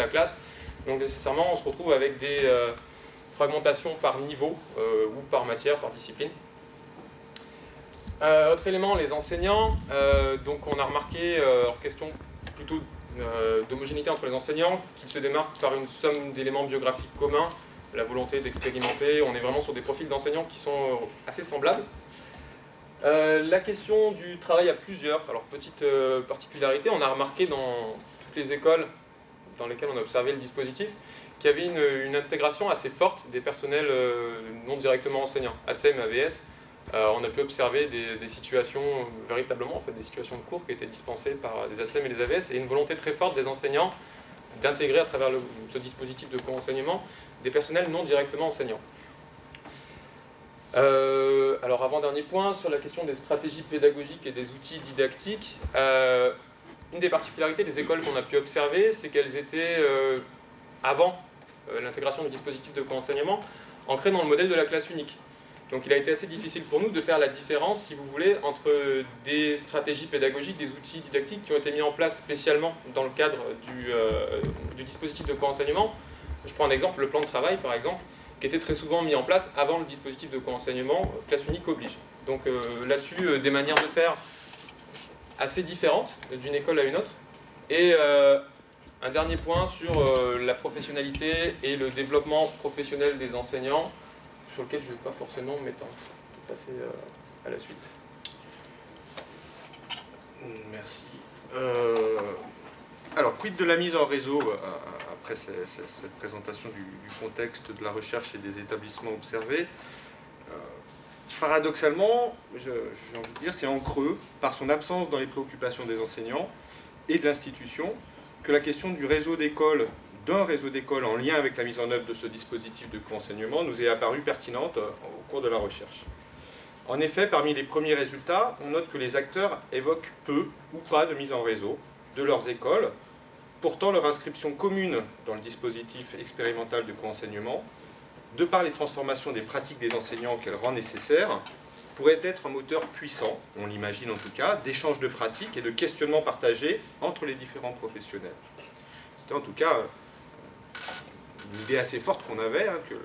classe. Donc nécessairement, on se retrouve avec des fragmentations par niveau ou par matière, par discipline. Autre élément, les enseignants. Donc on a remarqué, alors question plutôt d'homogénéité entre les enseignants, qui se démarquent par une somme d'éléments biographiques communs, la volonté d'expérimenter. On est vraiment sur des profils d'enseignants qui sont assez semblables. La question du travail à plusieurs, alors petite particularité, on a remarqué dans toutes les écoles dans lesquelles on a observé le dispositif qu'il y avait une intégration assez forte des personnels non directement enseignants, ATSEM et AVS. On a pu observer des situations, véritablement en fait, des situations de cours qui étaient dispensées par des ATSEM et des AVS, et une volonté très forte des enseignants d'intégrer à travers ce dispositif de co-enseignement des personnels non directement enseignants. Alors avant-dernier point, sur la question des stratégies pédagogiques et des outils didactiques, une des particularités des écoles qu'on a pu observer, c'est qu'elles étaient, avant l'intégration du dispositif de co-enseignement, ancrées dans le modèle de la classe unique. Donc il a été assez difficile pour nous de faire la différence, si vous voulez, entre des stratégies pédagogiques, des outils didactiques qui ont été mis en place spécialement dans le cadre du dispositif de co-enseignement. Je prends un exemple, le plan de travail par exemple, qui était très souvent mis en place avant le dispositif de co-enseignement, classe unique oblige. Donc là-dessus, des manières de faire assez différentes d'une école à une autre. Et un dernier point sur la professionnalité et le développement professionnel des enseignants, sur lequel je ne vais pas forcément m'étendre. Je vais passer à la suite. Merci. Alors, quid de la mise en réseau après cette présentation du contexte de la recherche et des établissements observés? Paradoxalement, j'ai envie de dire, c'est en creux, par son absence dans les préoccupations des enseignants et de l'institution, que la question du réseau d'écoles, d'un réseau d'écoles en lien avec la mise en œuvre de ce dispositif de co-enseignement nous est apparue pertinente au cours de la recherche. En effet, parmi les premiers résultats, on note que les acteurs évoquent peu ou pas de mise en réseau de leurs écoles. Pourtant, leur inscription commune dans le dispositif expérimental de co-enseignement, de par les transformations des pratiques des enseignants qu'elle rend nécessaires, pourrait être un moteur puissant, on l'imagine en tout cas, d'échanges de pratiques et de questionnements partagés entre les différents professionnels. C'était en tout cas une idée assez forte qu'on avait, que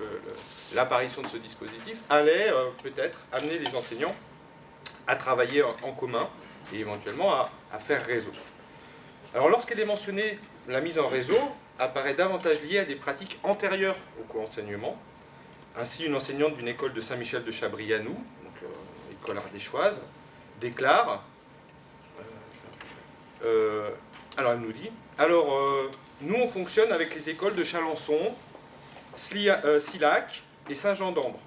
l'apparition de ce dispositif allait peut-être amener les enseignants à travailler en commun et éventuellement à faire réseau. Alors lorsqu'elle est mentionnée, la mise en réseau apparaît davantage liée à des pratiques antérieures au co-enseignement. Ainsi, une enseignante d'une école de Saint-Michel de Chabrianou, donc école ardéchoise, déclare, alors elle nous dit, nous on fonctionne avec les écoles de Chalençon, Sillac et Saint-Jean-d'Ambre.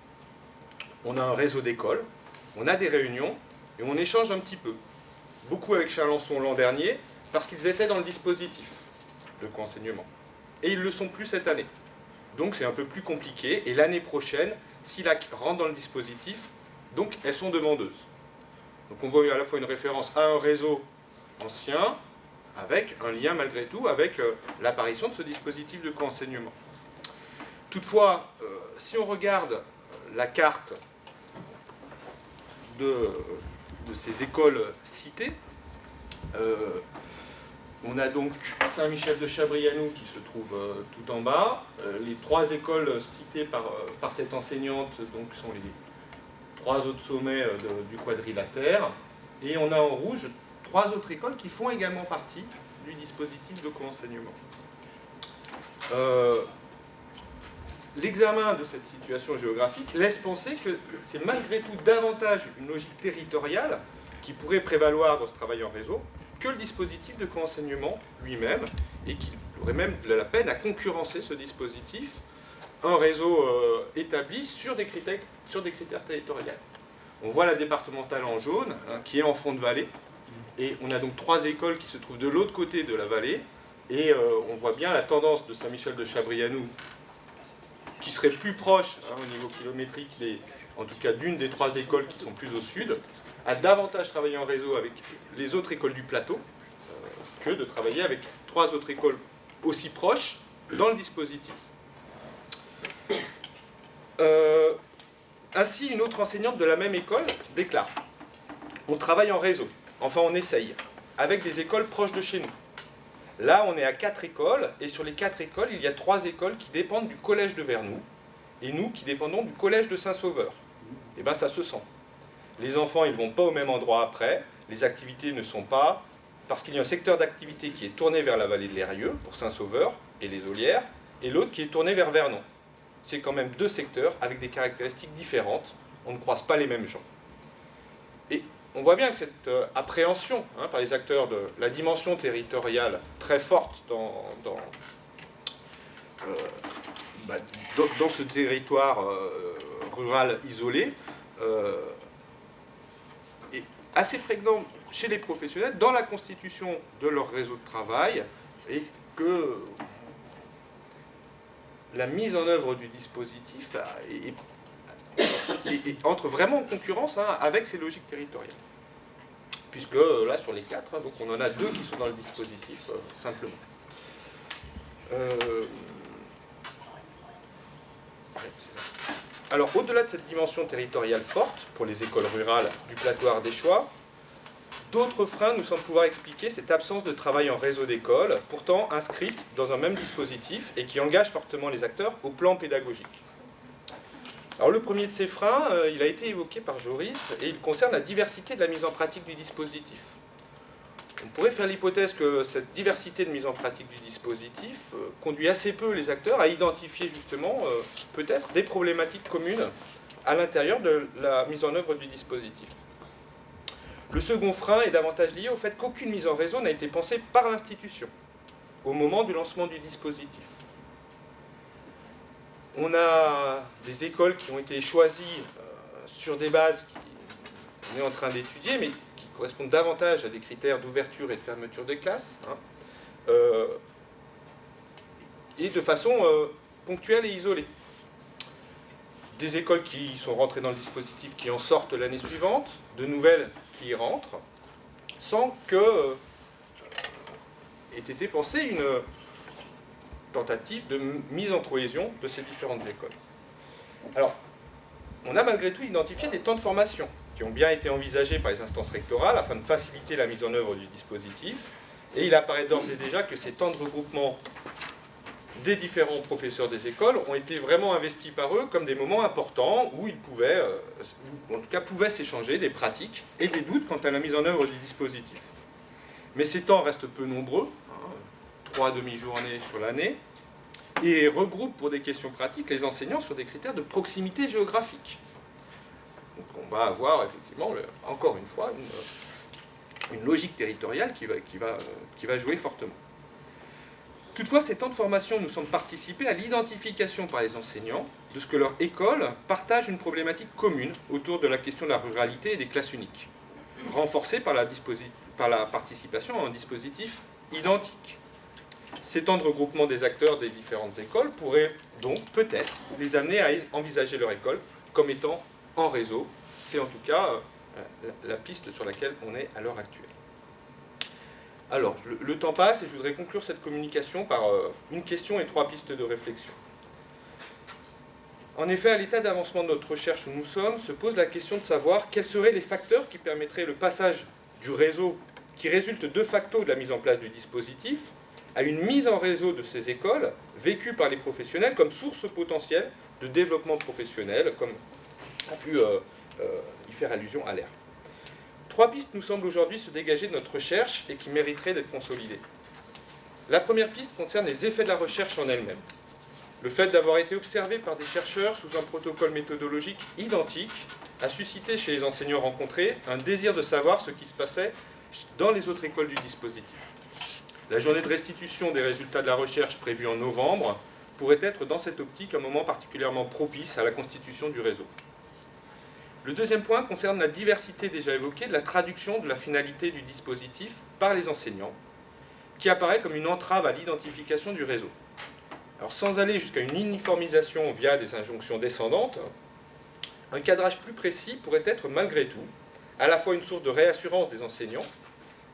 On a un réseau d'écoles, on a des réunions et on échange un petit peu. Beaucoup avec Chalençon l'an dernier, parce qu'ils étaient dans le dispositif de co-enseignement. Et ils ne le sont plus cette année. Donc c'est un peu plus compliqué. Et l'année prochaine, Sillac rentre dans le dispositif, donc elles sont demandeuses. Donc on voit à la fois une référence à un réseau ancien, avec un lien malgré tout avec l'apparition de ce dispositif de co-enseignement. Toutefois, si on regarde la carte de ces écoles citées, on a donc Saint-Michel de Chabrianou qui se trouve tout en bas. Les trois écoles citées par cette enseignante donc, sont les trois autres sommets du quadrilatère. Et on a en rouge trois autres écoles qui font également partie du dispositif de co-enseignement. L'examen de cette situation géographique laisse penser que c'est malgré tout davantage une logique territoriale qui pourrait prévaloir dans ce travail en réseau que le dispositif de co-enseignement lui-même, et qu'il aurait même la peine à concurrencer ce dispositif, un réseau établi sur des critères territoriaux. On voit la départementale en jaune, qui est en fond de vallée, et on a donc trois écoles qui se trouvent de l'autre côté de la vallée, et on voit bien la tendance de Saint-Michel de Chabrianou, qui serait plus proche au niveau kilométrique, en tout cas d'une des trois écoles qui sont plus au sud, à davantage travailler en réseau avec les autres écoles du plateau que de travailler avec trois autres écoles aussi proches dans le dispositif. Ainsi, une autre enseignante de la même école déclare « On travaille en réseau, enfin on essaye, avec des écoles proches de chez nous. Là, on est à 4 écoles, et sur les 4 écoles, il y a 3 écoles qui dépendent du collège de Vernoux, et nous qui dépendons du collège de Saint-Sauveur. Et bien ça se sent. Les enfants, ils ne vont pas au même endroit après, les activités ne sont pas, parce qu'il y a un secteur d'activité qui est tourné vers la vallée de l'Eyrieux, pour Saint-Sauveur et les Ollières, et l'autre qui est tourné vers Vernon. C'est quand même 2 secteurs avec des caractéristiques différentes, on ne croise pas les mêmes gens. Et on voit bien que cette appréhension par les acteurs de la dimension territoriale très forte dans ce territoire rural isolé est assez prégnant chez les professionnels dans la constitution de leur réseau de travail, et que la mise en œuvre du dispositif entre vraiment en concurrence avec ces logiques territoriales. Puisque là, sur les 4, donc on en a 2 qui sont dans le dispositif, simplement. Alors, au-delà de cette dimension territoriale forte, pour les écoles rurales du plateau ardéchois, d'autres freins nous semblent pouvoir expliquer cette absence de travail en réseau d'écoles, pourtant inscrite dans un même dispositif et qui engage fortement les acteurs au plan pédagogique. Alors le premier de ces freins, il a été évoqué par Joris, et il concerne la diversité de la mise en pratique du dispositif. On pourrait faire l'hypothèse que cette diversité de mise en pratique du dispositif conduit assez peu les acteurs à identifier justement peut-être des problématiques communes à l'intérieur de la mise en œuvre du dispositif. Le second frein est davantage lié au fait qu'aucune mise en réseau n'a été pensée par l'institution au moment du lancement du dispositif. On a des écoles qui ont été choisies sur des bases qu'on est en train d'étudier, mais qui correspondent davantage à des critères d'ouverture et de fermeture des classes, et de façon ponctuelle et isolée. Des écoles qui sont rentrées dans le dispositif, qui en sortent l'année suivante, de nouvelles qui y rentrent, sans que ait été pensée une tentative de mise en cohésion de ces différentes écoles. Alors, on a malgré tout identifié des temps de formation qui ont bien été envisagés par les instances rectorales afin de faciliter la mise en œuvre du dispositif, et il apparaît d'ores et déjà que ces temps de regroupement des différents professeurs des écoles ont été vraiment investis par eux comme des moments importants où ils pouvaient, ou en tout cas pouvaient s'échanger des pratiques et des doutes quant à la mise en œuvre du dispositif. Mais ces temps restent peu nombreux, 3 demi-journées sur l'année, et regroupent pour des questions pratiques les enseignants sur des critères de proximité géographique. Donc on va avoir effectivement, encore une fois, une logique territoriale qui va jouer fortement. Toutefois, ces temps de formation nous semblent participer à l'identification par les enseignants de ce que leur école partage une problématique commune autour de la question de la ruralité et des classes uniques, renforcée par la participation à un dispositif identique. Ces temps de regroupement des acteurs des différentes écoles pourraient donc peut-être les amener à envisager leur école comme étant en réseau. C'est en tout cas la piste sur laquelle on est à l'heure actuelle. Alors, le temps passe et je voudrais conclure cette communication par une question et 3 pistes de réflexion. En effet, à l'état d'avancement de notre recherche où nous sommes, se pose la question de savoir quels seraient les facteurs qui permettraient le passage du réseau qui résulte de facto de la mise en place du dispositif à une mise en réseau de ces écoles vécues par les professionnels comme source potentielle de développement professionnel, comme a pu y faire allusion à l'air. 3 pistes nous semblent aujourd'hui se dégager de notre recherche et qui mériteraient d'être consolidées. La première piste concerne les effets de la recherche en elle-même. Le fait d'avoir été observé par des chercheurs sous un protocole méthodologique identique a suscité chez les enseignants rencontrés un désir de savoir ce qui se passait dans les autres écoles du dispositif. La journée de restitution des résultats de la recherche prévue en novembre pourrait être dans cette optique un moment particulièrement propice à la constitution du réseau. Le deuxième point concerne la diversité déjà évoquée de la traduction de la finalité du dispositif par les enseignants, qui apparaît comme une entrave à l'identification du réseau. Alors sans aller jusqu'à une uniformisation via des injonctions descendantes, un cadrage plus précis pourrait être malgré tout à la fois une source de réassurance des enseignants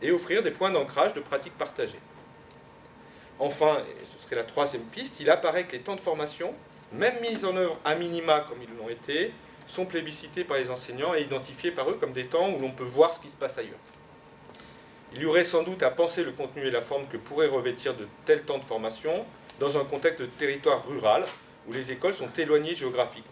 et offrir des points d'ancrage de pratiques partagées. Enfin, et ce serait la troisième piste, il apparaît que les temps de formation, même mis en œuvre à minima comme ils l'ont été, sont plébiscités par les enseignants et identifiés par eux comme des temps où l'on peut voir ce qui se passe ailleurs. Il y aurait sans doute à penser le contenu et la forme que pourrait revêtir de tels temps de formation dans un contexte de territoire rural où les écoles sont éloignées géographiquement.